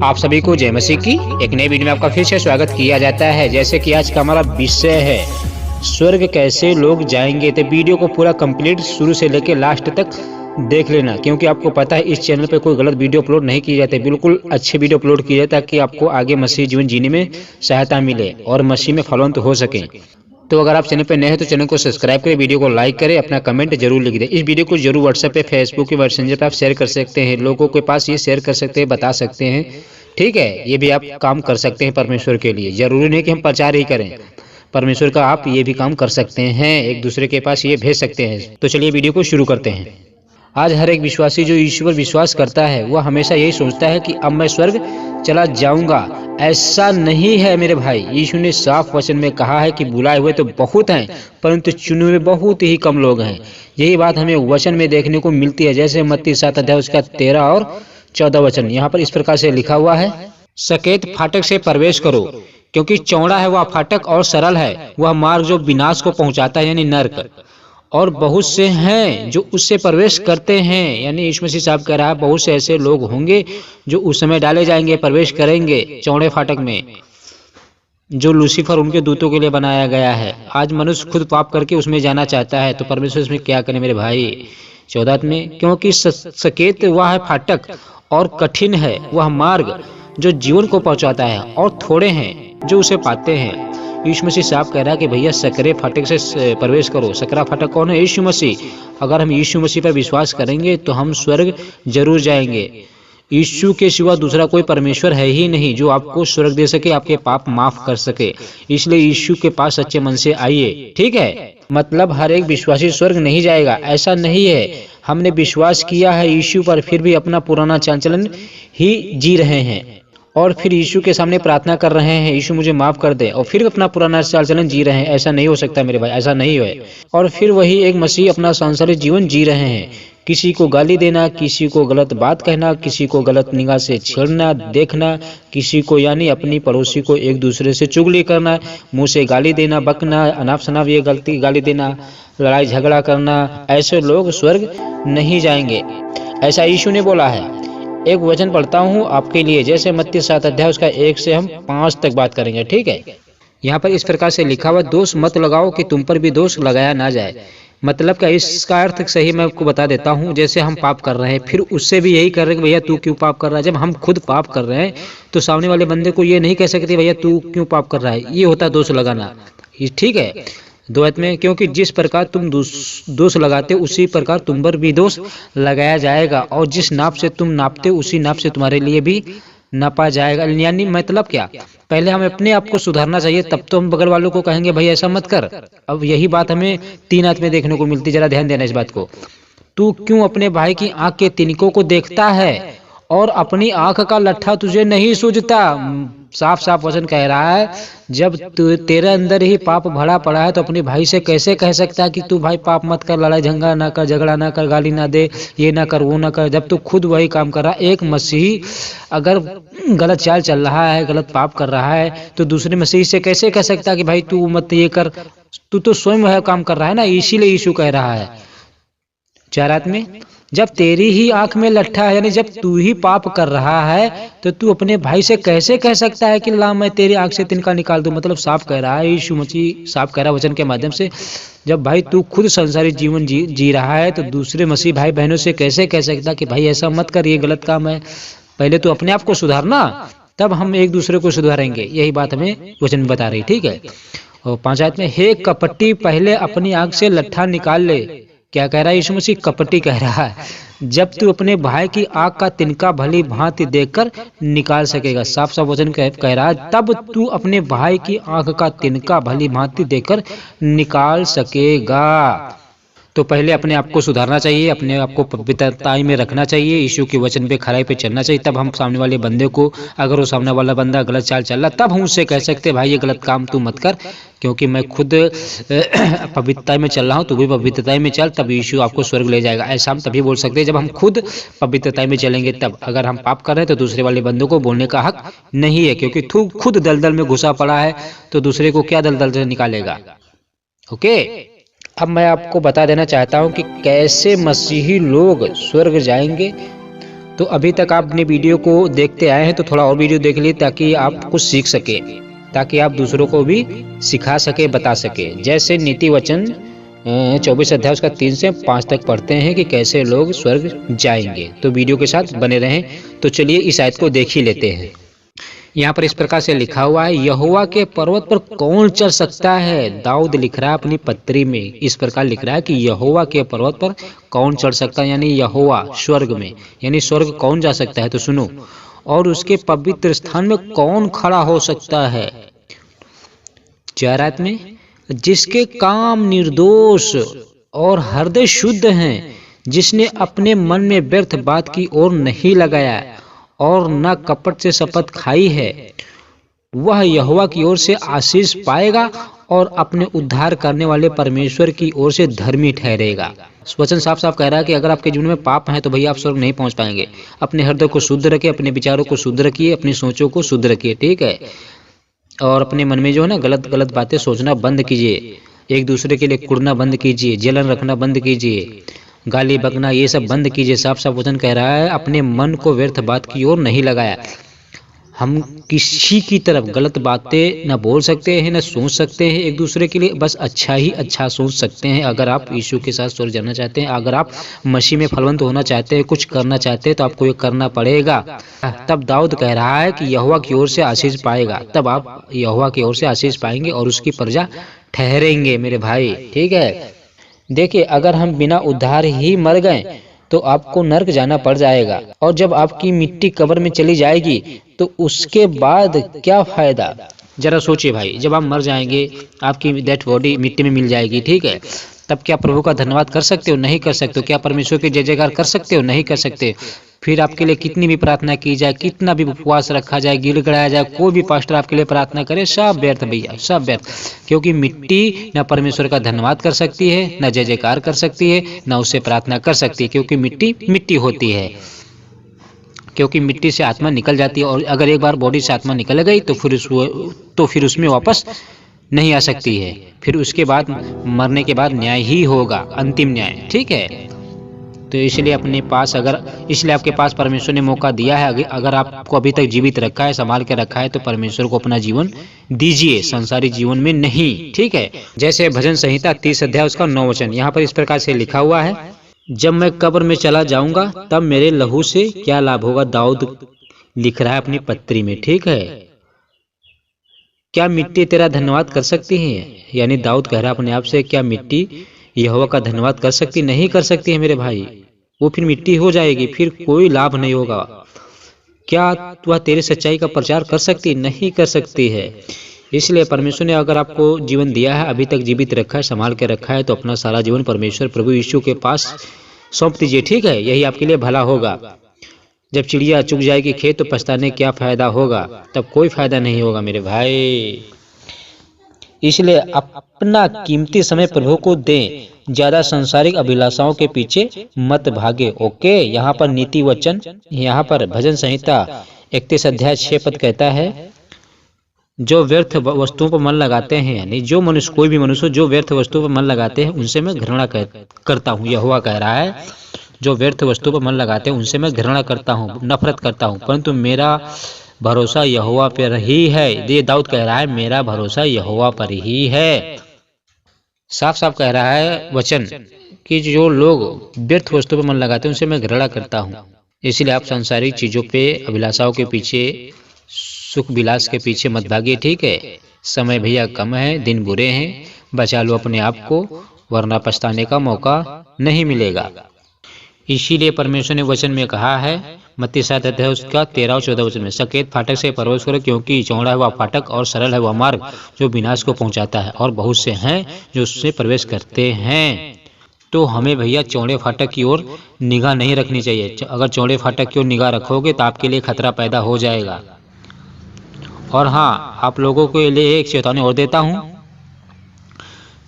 आप सभी को जय मसीह की एक नई वीडियो में आपका फिर से स्वागत किया जाता है। जैसे कि आज का हमारा विषय है स्वर्ग कैसे लोग जाएंगे, तो वीडियो को पूरा कंप्लीट शुरू से लेकर लास्ट तक देख लेना, क्योंकि आपको पता है इस चैनल पे कोई गलत वीडियो अपलोड नहीं की जाती, बिल्कुल अच्छे वीडियो अपलोड किए जाए ताकि आपको आगे मसीह जीवन जीने में सहायता मिले और मसीह में फलवंत हो सके। तो अगर आप चैनल पर नए हैं तो चैनल को सब्सक्राइब करें, वीडियो को लाइक करें, अपना कमेंट जरूर लिख दें। इस वीडियो को जरूर व्हाट्सएप पे, फेसबुक के मैसेंजर पे आप शेयर कर सकते हैं, लोगों के पास ये शेयर कर सकते हैं, बता सकते हैं। ठीक है, ये भी आप काम कर सकते हैं परमेश्वर के लिए। जरूरी नहीं कि हम प्रचार ही करें, परमेश्वर का आप ये भी काम कर सकते हैं, एक दूसरे के पास ये भेज सकते हैं। तो चलिए वीडियो को शुरू करते हैं। आज हर एक विश्वासी जो ईश्वर पर विश्वास करता है वह हमेशा यही सोचता है कि अब मैं स्वर्ग चला जाऊंगा। ऐसा नहीं है मेरे भाई। यीशु ने साफ वचन में कहा है कि बुलाए हुए तो बहुत हैं परंतु चुने हुए बहुत ही कम लोग हैं। यही बात हमें वचन में देखने को मिलती है, जैसे मत्ती 7 अध्याय उसका 13 और 14 वचन। यहाँ पर इस प्रकार से लिखा हुआ है, सकेत फाटक से प्रवेश करो, क्योंकि चौड़ा है वह फाटक और सरल है वह मार्ग जो विनाश को पहुंचाता है यानी नरक, और बहुत से हैं जो उससे प्रवेश करते हैं। यानी यीशु मसीह साहब कह रहा है बहुत से ऐसे लोग होंगे जो उस समय डाले जाएंगे, प्रवेश करेंगे चौड़े फाटक में, जो लूसीफर उनके दूतों के लिए बनाया गया है। आज मनुष्य खुद पाप करके उसमें जाना चाहता है, तो परमेश्वर इसमें क्या करे मेरे भाई। 14 में, क्योंकि सकेत वह है फाटक और कठिन है वह मार्ग जो जीवन को पहुंचाता है, और थोड़े हैं जो उसे पाते हैं। यीशु मसीह साहब कह रहा है कि भैया सकरे फाटक से प्रवेश करो। सकरा फाटक कौन है? यीशु मसीह। अगर हम यीशु मसीह पर विश्वास करेंगे तो हम स्वर्ग जरूर जाएंगे। यीशु के सिवा दूसरा कोई परमेश्वर है ही नहीं जो आपको स्वर्ग दे सके, आपके पाप माफ कर सके। इसलिए यीशु के पास सच्चे मन से आइए। ठीक है, मतलब हर एक विश्वासी स्वर्ग नहीं जाएगा, ऐसा नहीं है। हमने विश्वास किया है यीशु पर, फिर भी अपना पुराना चाल चलन ही जी रहे हैं, और फिर यीशु के सामने प्रार्थना कर रहे हैं यीशु मुझे माफ कर दे, और फिर अपना पुराना चाल चलन जी रहे हैं। ऐसा नहीं हो सकता मेरे भाई, ऐसा नहीं है। और फिर वही एक मसीह अपना सांसारिक जीवन जी रहे हैं। किसी को गाली देना, किसी को गलत बात कहना, किसी को गलत निगाह से छेड़ना, देखना, किसी को यानी अपनी पड़ोसी को एक दूसरे से चुगली करना, मुंह से गाली देना, बकना, अनाप शनाप ये गलती गाली देना, लड़ाई झगड़ा करना, ऐसे लोग स्वर्ग नहीं जाएंगे, ऐसा यीशु ने बोला है। एक वचन पढ़ता हूँ आपके लिए, जैसे मत्ती 7 अध्याय उसका 1 से हम 5 तक बात करेंगे। ठीक है, यहाँ पर इस प्रकार से लिखा हुआ, दोष मत लगाओ कि तुम पर भी दोष लगाया ना जाए। मतलब क्या, इसका अर्थ सही मैं आपको बता देता हूँ। जैसे हम पाप कर रहे हैं, फिर उससे भी यही कर रहे हैं कि भैया तू क्यों पाप कर रहा है। जब हम खुद पाप कर रहे हैं तो सामने वाले बंदे को ये नहीं कह सकते भैया तू क्यों पाप कर रहा है, ये होता है दोष लगाना। ठीक है, 2 में, क्योंकि जिस प्रकार तुम दोष लगाते उसी प्रकार तुम पर भी दोष लगाया जाएगा, और जिस नाप से तुम नापते उसी नाप से तुम्हारे लिए भी नापा जाएगा। यानी मतलब क्या, पहले हमें अपने आप को सुधारना चाहिए, तब तो हम बगल वालों को कहेंगे भाई ऐसा मत कर। अब यही बात हमें 3 आयत में देखने को मिलती, जरा ध्यान देना इस बात को। तू क्यों अपने भाई की आंख के तिनकों को देखता है और अपनी आंख का लट्ठा तुझे नहीं सूझता। साफ साफ वचन कह रहा है, जब तेरे अंदर ही पाप भरा पड़ा है तो अपने भाई से कैसे कह सकता है कि तू भाई पाप मत कर, लड़ाई झंगा ना कर, झगड़ा ना कर, गाली ना दे, ये ना कर, वो ना कर, जब तू खुद वही काम कर रहा है। एक मसीही अगर गलत चाल चल रहा है, गलत पाप कर रहा है, तो दूसरे मसीही से कैसे कह सकता है कि भाई तू मत ये कर, तू तो स्वयं वह काम कर रहा है ना। इसीलिए यीशु कह रहा है 4 में, जब तेरी ही आंख में लट्ठा है, यानी जब तू ही पाप कर रहा है तो तू अपने भाई से कैसे कह सकता है कि ला मैं तेरी आंख से तिनका निकाल दूं। मतलब साफ कह रहा है यीशु मसीह, साफ कह रहा है वचन के माध्यम से, जब भाई तू खुद संसारिक जीवन जी रहा है तो दूसरे मसीह भाई बहनों से कैसे कह सकता कि भाई ऐसा मत कर, ये गलत काम है। पहले तो अपने आप को सुधारना, तब हम एक दूसरे को सुधारेंगे। यही बात हमें वचन बता रही। ठीक है, और 5 आयत में, हे कपटी पहले अपनी आंख से लट्ठा निकाल ले। क्या कह रहा है यीशु मसीह? कपटी कह रहा है, जब तू अपने भाई की आंख का तिनका भली भांति देखकर निकाल सकेगा। साफ साफ वचन कह रहा है, तब तू अपने भाई की आंख का तिनका भली भांति देखकर निकाल सकेगा। तो पहले अपने आप को सुधारना चाहिए, अपने आप को पवित्रताई में रखना चाहिए, यीशु के वचन पे खराई पे चलना चाहिए। तब हम सामने वाले बंदे को, अगर वो सामने वाला बंदा गलत चाल चल रहा, तब हम उससे कह सकते भाई ये गलत काम तू मत कर, क्योंकि मैं खुद पवित्रता में चल रहा हूँ, तू भी पवित्रता में चल, तब यीशु आपको स्वर्ग ले जाएगा। ऐसा हम तभी बोल सकते हैं जब हम खुद पवित्रता में चलेंगे तब। अगर हम पाप कर रहे हैं तो दूसरे वाले बंदों को बोलने का हक नहीं है, क्योंकि तू खुद दलदल में घुसा पड़ा है तो दूसरे को क्या दलदल से निकालेगा। ओके, अब मैं आपको बता देना चाहता हूं कि कैसे मसीही लोग स्वर्ग जाएंगे। तो अभी तक आप अपने वीडियो को देखते आए हैं तो थोड़ा और वीडियो देख लीजिए ताकि आप कुछ सीख सके, ताकि आप दूसरों को भी सिखा सके, बता सके। जैसे नीति वचन 24 अध्याय उसका 3 से 5 तक पढ़ते हैं कि कैसे लोग स्वर्ग जाएंगे। तो वीडियो के साथ बने रहें। तो चलिए इस आयत को देख ही लेते हैं। यहाँ पर इस प्रकार से लिखा हुआ है, यहोवा के पर्वत पर कौन चढ़ सकता है। दाऊद लिख रहा है अपनी पत्री में, इस प्रकार लिख रहा है कि यहोवा के पर्वत पर कौन चढ़ सकता है, यानी यहोवा स्वर्ग में, यानी स्वर्ग कौन जा सकता है। तो सुनो, और उसके पवित्र स्थान में कौन खड़ा हो सकता है। 4 आयत में, जिसके काम निर्दोष और हृदय शुद्ध हैं, जिसने अपने मन में व्यर्थ बात की ओर नहीं लगाया और न कपट से शपथ खाई है, वह यहोवा की ओर से आशीष पाएगा और अपने उद्धार करने वाले परमेश्वर की ओर से धर्मी ठहरेगा। वचन साफ साफ कह रहा है कि अगर आपके जीवन में पाप है तो भैया आप स्वर्ग नहीं पहुंच पाएंगे। अपने हृदय को शुद्ध रखिए, अपने विचारों को शुद्ध रखिए, अपनी सोचों को शुद्ध रखिए, ठीक है। और अपने मन में जो है ना गलत गलत बातें सोचना बंद कीजिए, एक दूसरे के लिए कुड़ना बंद कीजिए, जलन रखना बंद कीजिए, गाली बकना ये सब बंद कीजिए। साफ साफ वचन कह रहा है अपने मन को व्यर्थ बात की ओर नहीं लगाया। हम किसी की तरफ गलत बातें न बोल सकते हैं, न सोच सकते हैं एक दूसरे के लिए, बस अच्छा ही अच्छा सोच सकते हैं। अगर आप यीशु के साथ स्वर्ग जाना चाहते हैं, अगर आप मसीह में फलवंत होना चाहते हैं, कुछ करना चाहते हैं, तो आपको ये करना पड़ेगा। तब दाऊद कह रहा है कि यहोवा की ओर से आशीष पाएगा, तब आप यहोवा की ओर से आशीष पाएंगे और उसकी प्रजा ठहरेंगे मेरे भाई, ठीक है। देखिए, अगर हम बिना उद्धार ही मर गए तो आपको नर्क जाना पड़ जाएगा, और जब आपकी मिट्टी कब्र में चली जाएगी तो उसके बाद क्या फायदा। जरा सोचिए भाई, जब आप मर जाएंगे, आपकी डेड बॉडी मिट्टी में मिल जाएगी, ठीक है, तब क्या प्रभु का धन्यवाद कर सकते हो? नहीं कर सकते हो। क्या परमेश्वर की जय जयकार कर सकते हो? नहीं कर सकते। फिर आपके लिए कितनी भी प्रार्थना की जाए, कितना भी उपवास रखा जाए, गिड़गिड़ाया जाए, कोई भी पास्टर आपके लिए प्रार्थना करे, सब व्यर्थ भैया, सब व्यर्थ। क्योंकि मिट्टी न परमेश्वर का धन्यवाद कर सकती है, न जय जयकार कर सकती है, न उससे प्रार्थना कर सकती है, क्योंकि मिट्टी मिट्टी होती है। क्योंकि मिट्टी से आत्मा निकल जाती है, और अगर एक बार बॉडी से आत्मा निकल गई तो फिर उसमें वापस नहीं आ सकती है। फिर उसके बाद मरने के बाद न्याय ही होगा, अंतिम न्याय, ठीक है। तो इसलिए आपके पास परमेश्वर ने मौका दिया है। अगर आपको अभी तक जीवित रखा है, संभाल के रखा है, तो परमेश्वर को अपना जीवन दीजिए, संसारी जीवन में नहीं, ठीक है। जैसे भजन संहिता 30 अध्याय उसका 9 वचन, यहाँ पर इस प्रकार से लिखा हुआ है, जब मैं कब्र में चला जाऊंगा तब मेरे लहू से क्या लाभ होगा। दाऊद लिख रहा है अपनी पत्री में, ठीक है। क्या मिट्टी तेरा धन्यवाद कर सकती है? यानी दाऊद कह रहा है अपने आप से, क्या मिट्टी यहोवा का धन्यवाद कर सकती? नहीं कर सकती है मेरे भाई, वो फिर मिट्टी हो जाएगी, फिर कोई लाभ नहीं होगा। क्या वह तेरे सच्चाई का प्रचार कर सकती? नहीं कर सकती है। इसलिए परमेश्वर ने अगर आपको जीवन दिया है, अभी तक जीवित रखा है, संभाल के रखा है, तो अपना सारा जीवन परमेश्वर प्रभु यीशु के पास सौंप दीजिए, ठीक है। यही आपके लिए भला होगा। जब चिड़िया चुग जाएगी खेत तो पछताने क्या फायदा होगा, तब कोई फायदा नहीं होगा मेरे भाई। इसलिए अपना कीमती समय प्रभु को दें, ज्यादा संसारिक अभिलाषाओं के पीछे मत भागे, ओके। यहाँ पर नीति वचन, यहाँ पर भजन संहिता 31 अध्याय 6 पद कहता है, जो व्यर्थ वस्तुओं पर मन लगाते हैं, यानी जो मनुष्य, कोई भी मनुष्य जो व्यर्थ वस्तुओं पर मन लगाते हैं उनसे मैं घृणा करता हूँ। यहोवा कह रहा है, जो व्यर्थ वस्तुओं पर मन लगाते हैं उनसे मैं घृणा करता हूँ, नफरत करता हूँ, परंतु मेरा भरोसा यहोवा पर ही है। ये दाऊद कह रहा है, मेरा भरोसा यहोवा पर ही है। साफ साफ कह रहा है वचन कि जो लोग व्यर्थ वस्तुओं पर मन लगाते हैं उनसे मैं घृणा करता हूँ। इसलिए आप सांसारिक चीजों पे, अभिलाषाओं के पीछे, सुख विलास के पीछे मत भागिए, ठीक है। समय भैया कम है, दिन बुरे हैं, बचा लो अपने आप को, वरना पछताने का मौका नहीं मिलेगा। इसीलिए परमेश्वर ने वचन में कहा है, मत्ती 7 अध्याय उसका 13 और 14 वचन में, सकेत फाटक से प्रवेश करो, क्योंकि चौड़ा है वह फाटक और सरल है वह मार्ग जो विनाश को पहुंचाता है, और बहुत से हैं जो उससे प्रवेश करते हैं। तो हमें भैया चौड़े फाटक की ओर निगाह नहीं रखनी चाहिए। अगर चौड़े फाटक की ओर निगाह रखोगे तो आपके लिए खतरा पैदा हो जाएगा। और हाँ, आप लोगों के लिए एक चेतावनी और देता हूँ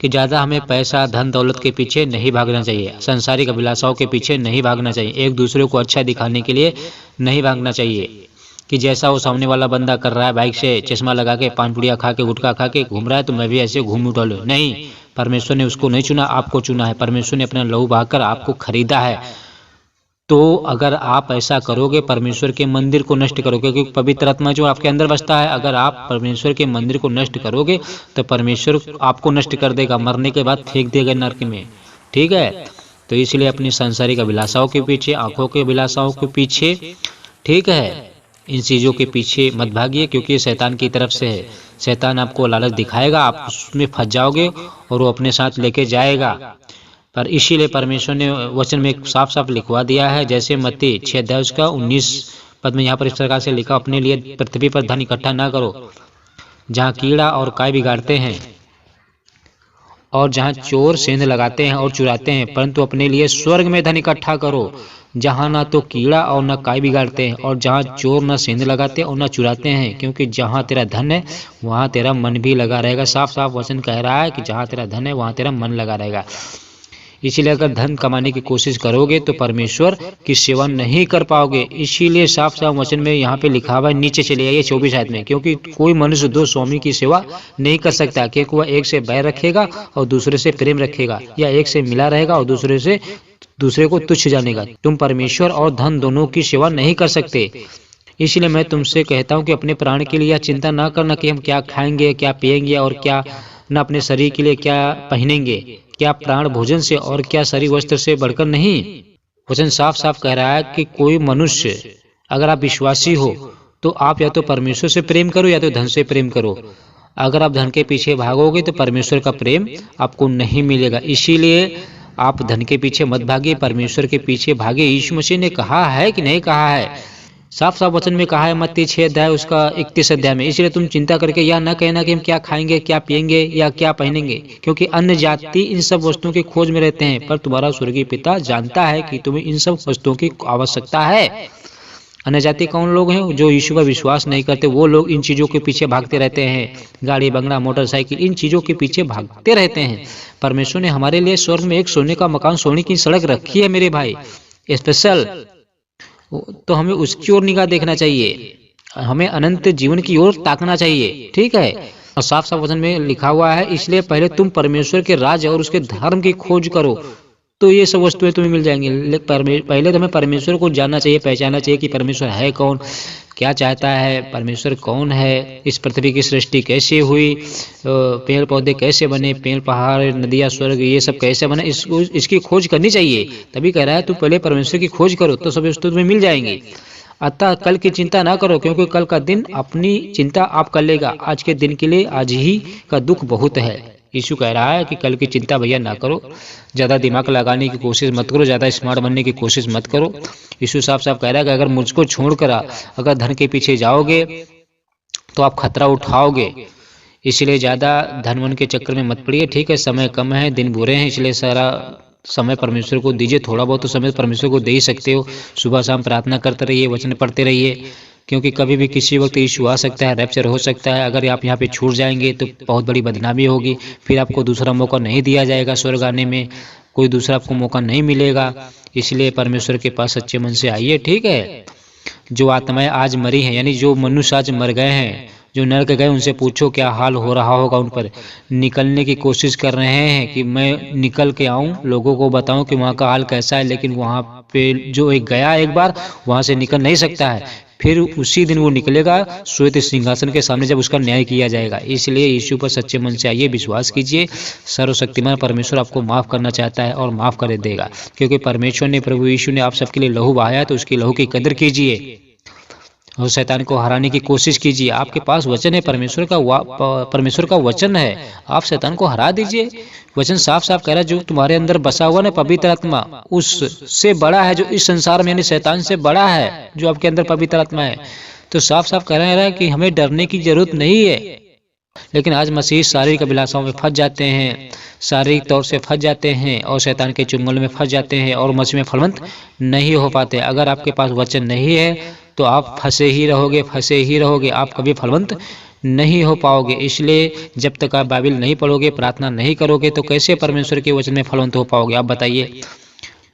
कि ज़्यादा हमें पैसा, धन दौलत के पीछे नहीं भागना चाहिए, संसारिक अभिलाषाओं के पीछे नहीं भागना चाहिए, एक दूसरे को अच्छा दिखाने के लिए नहीं भागना चाहिए कि जैसा वो सामने वाला बंदा कर रहा है, बाइक से चश्मा लगा के, पान पुड़िया खा के, गुटखा खा के घूम रहा है, तो मैं भी ऐसे घूम उठा लूँ। नहीं, परमेश्वर ने उसको नहीं चुना, आपको चुना है। परमेश्वर ने अपना लहू बहाकर आपको खरीदा है। तो अगर आप ऐसा करोगे, परमेश्वर के मंदिर को नष्ट करोगे, क्योंकि पवित्र आत्मा जो आपके अंदर बसता है, अगर आप परमेश्वर के मंदिर को नष्ट करोगे तो परमेश्वर आपको नष्ट कर देगा, मरने के बाद फेंक देगा नरक में। ठीक है, तो इसलिए अपनी सांसारिक अभिलाषाओं के पीछे, आंखों के अभिलाषाओं के पीछे, ठीक है, इन चीज़ों के पीछे मत भागिए, क्योंकि ये शैतान की तरफ से है। शैतान आपको लालच दिखाएगा, आप उसमें फंस जाओगे और वो अपने साथ लेके जाएगा। पर इसीलिए परमेश्वर ने वचन में साफ साफ लिखवा दिया है, जैसे मत्ती 6 अध्याय उसका 19 पद में यहाँ पर इस प्रकार से लिखा, अपने लिए पृथ्वी पर धन इकट्ठा ना करो, जहाँ कीड़ा और काई बिगाड़ते हैं और जहाँ चोर सेंध लगाते हैं और चुराते हैं, परंतु अपने लिए स्वर्ग में धन इकट्ठा करो, जहाँ ना तो कीड़ा और ना काई बिगाड़ते हैं और जहाँ चोर ना सेंध लगाते और ना चुराते हैं, क्योंकि जहाँ तेरा धन है वहाँ तेरा मन भी लगा रहेगा। साफ साफ वचन कह रहा है कि जहाँ तेरा धन है वहाँ तेरा मन लगा रहेगा। इसीलिए अगर धन कमाने की कोशिश करोगे तो परमेश्वर की सेवा नहीं कर पाओगे। इसीलिए साफ साफ वचन में यहाँ पे लिखा हुआ है, नीचे चले आइए 24 आयत में, क्योंकि कोई मनुष्य दो स्वामी की सेवा नहीं कर सकता, क्योंकि वह एक से बैर रखेगा और दूसरे से प्रेम रखेगा, या एक से मिला रहेगा और दूसरे को तुच्छ जानेगा। तुम परमेश्वर और धन दोनों की सेवा नहीं कर सकते। इसलिए मैं तुमसे कहता हूँ कि अपने प्राण के लिए यह चिंता ना करना कि हम क्या खाएंगे, क्या पिएंगे और क्या न अपने शरीर के लिए क्या पहनेंगे। क्या प्राण भोजन से और क्या शरीर वस्त्र से बढ़कर नहीं। वचन साफ साफ कह रहा है कि कोई मनुष्य, अगर आप विश्वासी हो तो आप या तो परमेश्वर से प्रेम करो या तो धन से प्रेम करो। अगर आप धन के पीछे भागोगे तो परमेश्वर का प्रेम आपको नहीं मिलेगा। इसीलिए आप धन के पीछे मत भागिए, परमेश्वर के पीछे भागे। यीशु मसीह ने कहा है कि नहीं कहा है, साफ साफ वचन में कहा है मत्ती 6 अध्याय उसका 31 अध्याय में। इसलिए तुम चिंता करके यह न कहना कि हम क्या खाएंगे, क्या पिएंगे या क्या पहनेंगे, क्योंकि अन्य जाति इन सब वस्तुओं की खोज में रहते हैं, पर तुम्हारा स्वर्गीय पिता जानता है कि तुम्हें इन सब वस्तुओं की आवश्यकता है। अन्य जाति कौन लोग हैं? जो यीशु पर विश्वास नहीं करते, वो लोग इन चीज़ों के पीछे भागते रहते हैं, गाड़ी बंगला मोटरसाइकिल, इन चीज़ों के पीछे भागते रहते हैं। परमेश्वर ने हमारे लिए स्वर्ग में एक सोने का मकान, सोने की सड़क रखी है मेरे भाई, स्पेशल। तो हमें उसकी ओर निगाह देखना चाहिए, हमें अनंत जीवन की ओर ताकना चाहिए। ठीक है, और साफ साफ वचन में लिखा हुआ है, इसलिए पहले तुम परमेश्वर के राज और उसके धर्म की खोज करो तो ये सब वस्तुएं तुम्हें मिल जाएंगी। पहले तो हमें परमेश्वर को जानना चाहिए, पहचानना चाहिए कि परमेश्वर है कौन, क्या चाहता है, परमेश्वर कौन है, इस पृथ्वी की सृष्टि कैसे हुई, पेड़ पौधे कैसे बने, पेड़ पहाड़ नदियाँ स्वर्ग ये सब कैसे बने, इसकी खोज करनी चाहिए। तभी कह रहा है तू पहले परमेश्वर की खोज करो तो सब वस्तु तुम्हें मिल जाएंगी। अतः कल की चिंता ना करो, क्योंकि कल का दिन अपनी चिंता आप कर लेगा। आज के दिन के लिए आज ही का दुख बहुत है। यीशु कह रहा है कि कल की चिंता भैया ना करो, ज़्यादा दिमाग लगाने की कोशिश मत करो, ज़्यादा स्मार्ट बनने की कोशिश मत करो। यीशु साफ साफ कह रहा है कि अगर मुझको छोड़कर अगर धन के पीछे जाओगे तो आप खतरा उठाओगे। इसलिए ज़्यादा धन मन के चक्कर में मत पड़िए। ठीक है, समय कम है, दिन बुरे हैं, इसलिए सारा समय परमेश्वर को दीजिए। थोड़ा बहुत तो समय परमेश्वर को दे ही सकते हो। सुबह शाम प्रार्थना करते रहिए, वचन पढ़ते रहिए, क्योंकि कभी भी किसी वक्त यीशु आ सकता है, रैप्चर हो सकता है। अगर आप यहाँ पे छूट जाएंगे तो बहुत बड़ी बदनामी होगी, फिर आपको दूसरा मौका नहीं दिया जाएगा, स्वर्ग आने में कोई दूसरा आपको मौका नहीं मिलेगा। इसलिए परमेश्वर के पास सच्चे मन से आइए। ठीक है, जो आत्माएं आज मरी हैं, यानी जो मनुष्य आज मर गए हैं, जो नरक गए, उनसे पूछो क्या हाल हो रहा होगा उन पर। निकलने की कोशिश कर रहे हैं कि मैं निकल के आऊं, लोगों को बताऊं कि वहाँ का हाल कैसा है, लेकिन वहाँ पे जो एक गया एक बार, वहाँ से निकल नहीं सकता है। फिर उसी दिन वो निकलेगा श्वेत सिंहासन के सामने, जब उसका न्याय किया जाएगा। इसलिए यीशु पर सच्चे मन से आइए, विश्वास कीजिए। सर्वशक्तिमान परमेश्वर आपको माफ़ करना चाहता है और माफ़ कर देगा, क्योंकि परमेश्वर ने, प्रभु यीशु ने आप सबके लिए लहू बहाया, तो उसकी लहू की कदर कीजिए और शैतान को हराने की कोशिश कीजिए। आपके पास वचन है, परमेश्वर का वचन है, आप शैतान को हरा दीजिए। वचन साफ साफ कह रहा है, जो तुम्हारे अंदर बसा हुआ ना पवित्र आत्मा, उससे बड़ा है जो इस संसार में, यानी शैतान से बड़ा है जो आपके अंदर पवित्र आत्मा है। तो साफ साफ कह रहा है कि हमें डरने की जरूरत नहीं है। लेकिन आज मसीह शारीरिक अभिलाषाओं में फंस जाते हैं, शारीरिक तौर से फंस जाते हैं और शैतान के चुंगल में फंस जाते हैं और मसीह में फलवंत नहीं हो पाते। अगर आपके पास वचन नहीं है तो आप फंसे ही रहोगे, आप कभी फलवंत नहीं हो पाओगे। इसलिए जब तक आप बाइबल नहीं पढ़ोगे, प्रार्थना नहीं करोगे, तो कैसे परमेश्वर के वचन में फलवंत हो पाओगे? आप बताइए।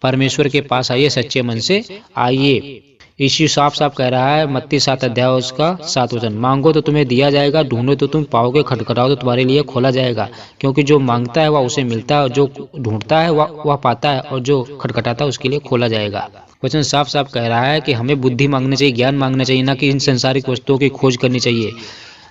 परमेश्वर के पास आइए, सच्चे मन से आइए। यीशु साफ साफ कह रहा है मत्ती 7 अध्याय उसका 7 वचन, मांगो तो तुम्हें दिया जाएगा, ढूंढो तो तुम पाओगे, खटखटाओ तो तुम्हारे लिए खोला जाएगा। क्योंकि जो मांगता है वह उसे मिलता है, और जो ढूंढता है वह पाता है, और जो खटखटाता है उसके लिए खोला जाएगा। वचन साफ साफ कह रहा है कि हमें बुद्धि मांगनी चाहिए, ज्ञान मांगना चाहिए, ना कि इन संसारिक वस्तुओं की खोज करनी चाहिए।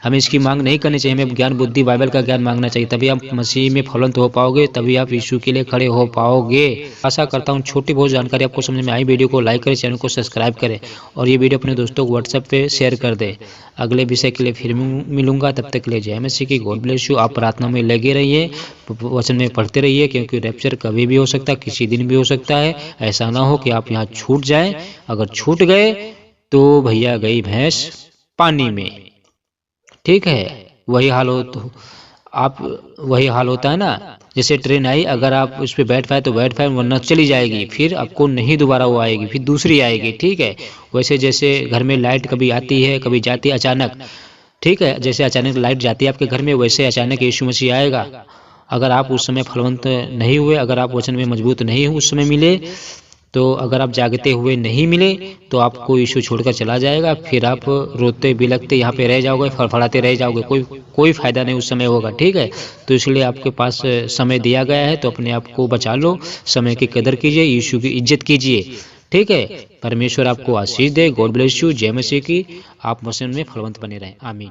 हमें इसकी मांग नहीं करनी चाहिए, हमें ज्ञान बुद्धि बाइबल का ज्ञान मांगना चाहिए। तभी आप मसीह में फलवंत हो पाओगे, तभी आप यीशु के लिए खड़े हो पाओगे। आशा करता हूँ छोटी बहुत जानकारी आपको समझ में आई। वीडियो को लाइक करें, चैनल को सब्सक्राइब करें, और ये वीडियो अपने दोस्तों को व्हाट्सएप पे शेयर कर दें। अगले विषय के लिए फिर मिलूंगा, तब तक के लिए जय मसीह की, गॉड ब्लेस यू। आप प्रार्थना में लगे रहिए, वचन में पढ़ते रहिए, क्योंकि रैप्चर कभी भी हो सकता है, किसी दिन भी हो सकता है। ऐसा ना हो कि आप यहाँ छूट जाए। अगर छूट गए तो भैया गई भैंस पानी में, ठीक है। वही हाल होता है ना, जैसे ट्रेन आई, अगर आप उस पर बैठ पाए तो बैठ पाए, वरना चली जाएगी, फिर आपको नहीं दोबारा वो आएगी, फिर दूसरी आएगी, ठीक है। वैसे जैसे घर में लाइट कभी आती है कभी जाती है अचानक, ठीक है, जैसे अचानक लाइट जाती है आपके घर में, वैसे अचानक यीशु मसीह आएगा। अगर आप उस समय फलवंत नहीं हुए, अगर आप वचन में मजबूत नहीं उस समय मिले, तो अगर आप जागते हुए नहीं मिले, तो आपको यीशु छोड़कर चला जाएगा। फिर आप रोते बिलखते यहाँ पे रह जाओगे, फड़फड़ाते रह जाओगे, कोई फायदा नहीं उस समय होगा, ठीक है। तो इसलिए आपके पास समय दिया गया है, तो अपने आप को बचा लो, समय की कदर कीजिए, यीशु की इज्जत कीजिए, ठीक है। परमेश्वर आपको आशीष दे। God bless you. जय मसीह की। आप वचन में फलवंत बने रहें। आमीन।